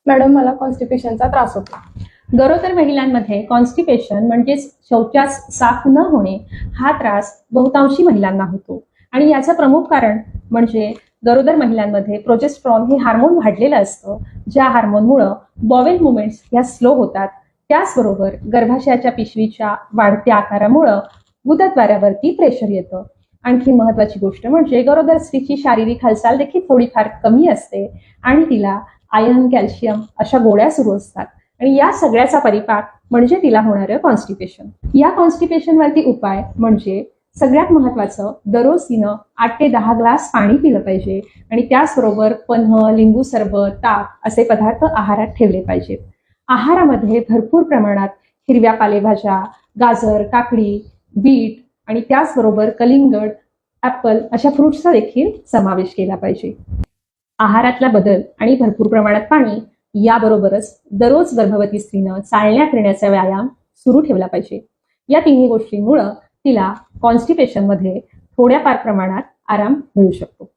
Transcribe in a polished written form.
Madam, मला कॉन्स्टिपेशनचा त्रास होतो. गरोदर महिलांमध्ये कॉन्स्टिपेशन म्हणजेच शौचास साफ न होणे हा त्रास बहुतांशी महिलांना होतो आणि याचं प्रमुख कारण म्हणजे गरोदर महिलांमध्ये प्रोजेस्ट्रॉन हे हार्मोन वाढलेलं असतं, ज्या हार्मोनमुळे बॉवेल मुवमेंट्स ह्या स्लो होतात. त्याचबरोबर गर्भाशयाच्या पिशवीच्या वाढत्या आकारामुळे गुदद्वारावरती प्रेशर येतं. आणखी महत्वाची गोष्ट म्हणजे गरोदर स्त्रीची शारीरिक हालचाल देखील थोडीफार कमी असते आणि तिला आयर्न, कॅल्शियम अशा गोळ्या सुरू असतात आणि या सगळ्याचा परिपाक म्हणजे तिला होणारं कॉन्स्टिपेशन. या कॉन्स्टिपेशनवरती उपाय म्हणजे सगळ्यात महत्वाचं, दररोज तिनं 8 ते 10 ग्लास पाणी पिलं पाहिजे आणि त्याचबरोबर पन्ह, लिंबू सरबत, ताक असे पदार्थ आहारात ठेवले पाहिजेत. आहारामध्ये भरपूर प्रमाणात हिरव्या पालेभाज्या, गाजर, काकडी, बीट आणि त्याचबरोबर कलिंगड, ऍपल अशा फ्रुट्सचा देखील समावेश केला पाहिजे. आहारातला बदल आणि भरपूर प्रमाणात पाणी याबरोबरच दररोज गर्भवती स्त्रीनं चालण्या फिरण्याचा व्यायाम सुरू ठेवला पाहिजे. या तिन्ही गोष्टींमुळे तिला कॉन्स्टिपेशनमध्ये थोड्याफार प्रमाणात आराम मिळू शकतो.